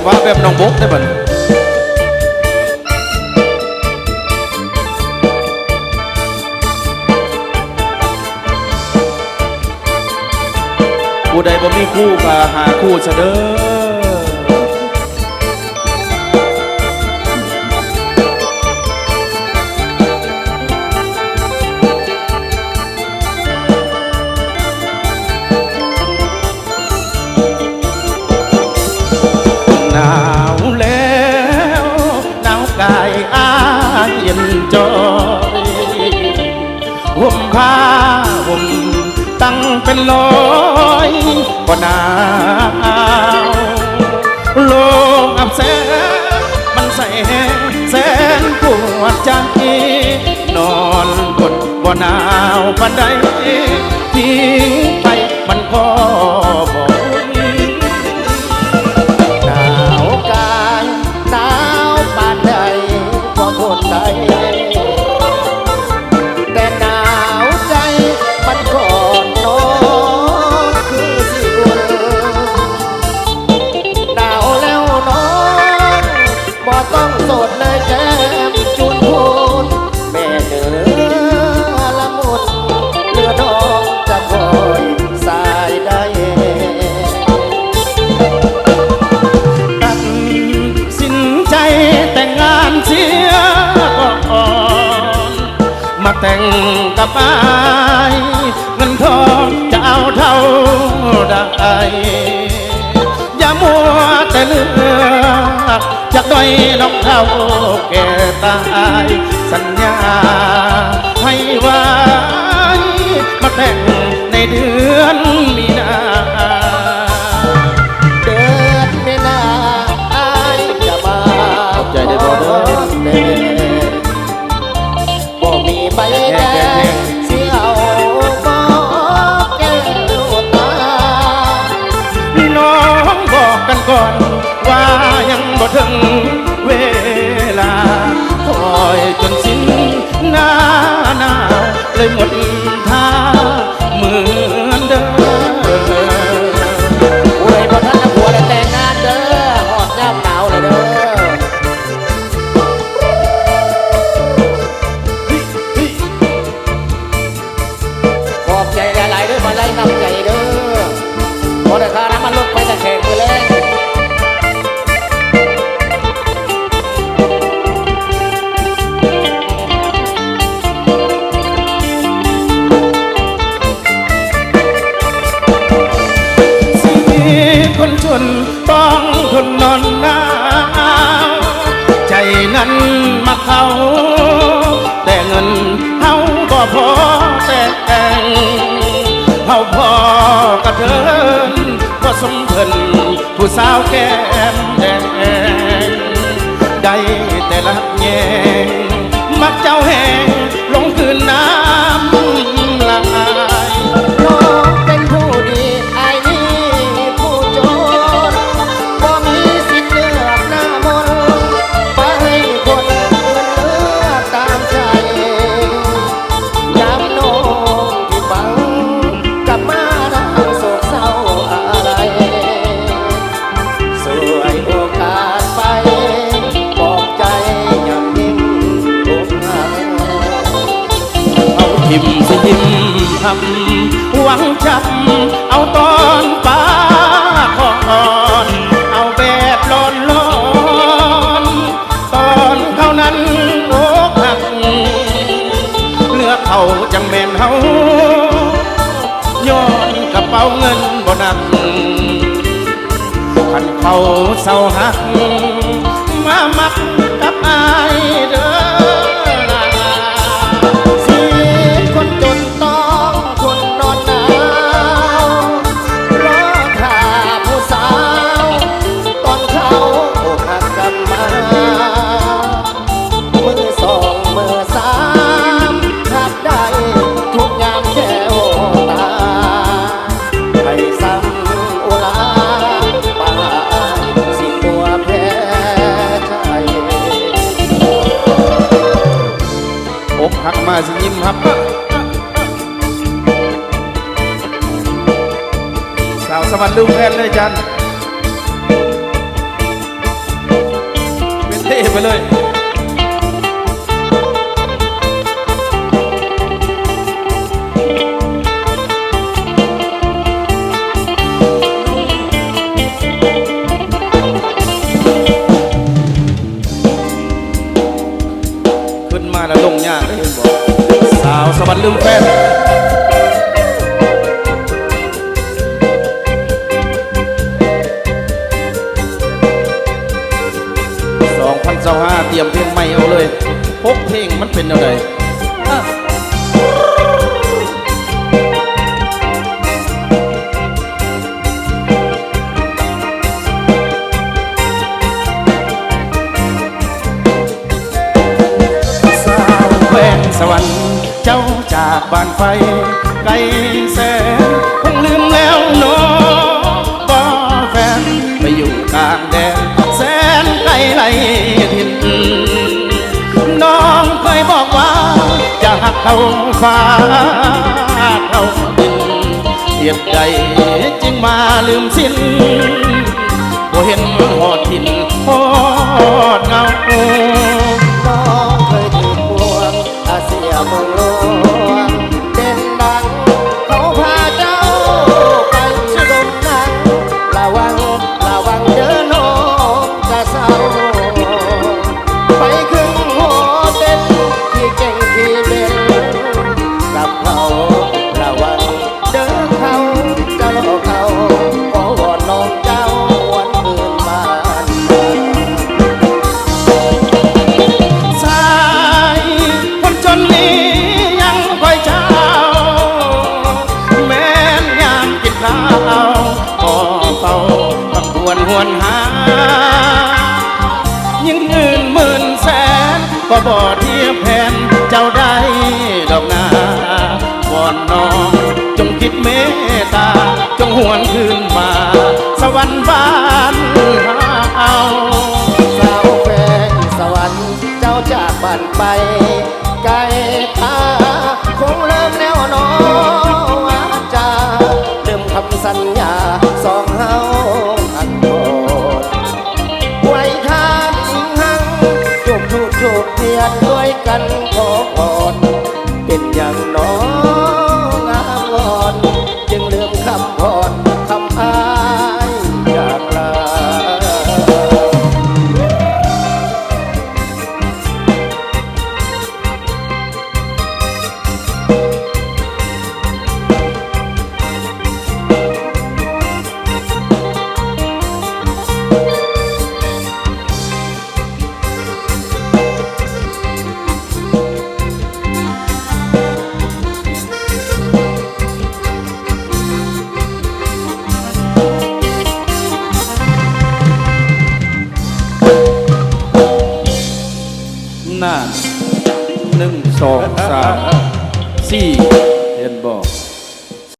งหวะแบบน้องบกได้บ่ผู้ใดบ่มีคู่ก็หาคู่ซะเด้อหนาวแล้วหนาวกายอ้ายเย็นจอยห่มผ้าห่มตั้งเป็นร้อยก็หนาวโลกอับแสงมันใส่แสนปวดใจนอนบนบ่หนาวปันใดทิ้งไปมันก็บอกหนาวกายหนาวปานใดพอทนได้แต่หนาวใจมันก่อนนอนคือสิอุ่นหนาวแล้วนอนบ่ต้องโสดเลยแก้มจุนพูนแม่เนื้อละมุนเรือดองจะคอยสายได้ตัดสินใจแต่งงานเสียก่อนมาแต่งกับอายเงินทองจะเอาเท่าใดอย่ามัวแต่เลือกจากด้อยน้องเท่าแก่ตายสัญญาให้ไว้มาแต่งในเดือนมีนาเดือนมีนาอายจะมาใจได้บ่เด้อบ่มีใบแดงเสียวบ่แก้วตาน้องบอกกันก่อนว่ายังบ่ถึงเวลาคอยจนสิ้นหน้าหนาวเลยหมดท่าเหมือนเดิมอวยบ่ทันจะผัวได้แต่งงานเด้อฮอดยามหนาวเลยเด้อขอบใจหลายๆเด้อมาไล่นำใจเด้อบ่ได้ค่าน้ำมันลดไปแต่แขกมือแรงคนจนต้องทนนอนหนาวใจนั้นมาเข้าแต่เงินเฮาก็พอแต่แต่งเฮาพอกระเทินก็สมเพิ่นผู้สาวแก้มแดงได้แต่ละแยงมักเจ้าแห้งลงคืนน้ำลายน้องเป็นผู้ดีไอ้นี่ผู้จนบ่มีสิทธิ์เลือกหน้ามนไปให้คนอื่นเลือกตามใจยามน้องที่ฟังกลับมาดังโศกเศร้าอะไรสวยโอกาสไปบอกใจอย่างยิ่งอกหักเอาทิมสิทิมทำหวังจับเอาตอนป้าก่อนเอาแบบร้อนร้อนตอนเขานั้นอกหักเลือกเขาจังแม่นเฮาย้อนกระเป๋าเงินบ่หนักคันเขาเศร้าหักมามักกับอายเด้อคนจนต้องคนนอนหนาวรอท่าผู้สาวตอนเขาอกหักกลับมามือสองมือสามหักได้ทุกยามแก้วตาให้ซ้ำอุลาป่าสิตัวแพ้ใจอกหักมาสิยิ้มครับสาวสวรรค์ลูกแทนเลยจัน ไปเลยขึ้นมาแล้วลงยากเลยบอกสาวสวรรค์ลืมแฟน2025เตรียมเพลงใหม่เอาเลยพกเพลงมันเป็นอะไรสาวแขวงสวรรค์เจ้าจากบ้านไฟไกลแสนคงลืมแล้วเนาะบ่แฟนไปอยู่กลางแดนแสนไกลไหลถิ่นน้องเคยบอกว่าจะหักเขาฟ้าเขาดินเหตุใดจึงมาลืมสิ้นบ่เห็นหอดถิ่นหอดเงาน้องเคยถูกพวงอาเซียเมืองหลวงเด่นดังเขาพาเจ้าไปดมหนังระวังระวังเดินน้องจะเศร้าไปขึ้นหัวเต้นที่เก่งที่เด่นกับเขาระวังเดินเขาจะหลอกเขาขอวอนน้องเจ้าวันคืนบ้าน สายคนจนนี้ยังคอยเจ้าแม้นยามกินข้าวก็เฝ้าบังควรหวนหายิ่งเงินหมื่นแสนก็บ่เทียบแผนเจ้าได้ดอกนาวอนน้องจงคิดเมตตาจงหวนคืนมาสวรรค์บ้านเฮา สาวแฟนสวรรค์เจ้าจากบ้านไปไกลตาคงเริ่มแล้วน้องอาจาเริ่มคำสัญญาสองเฮาอันโกดไว้ท่าทิ้งหังจูบเทียนด้วยกันขอพรเป็นอย่างน้องงามวอนจึงลืมคำพรคำอายจากลา น่า1 2 3 4เห็นบอก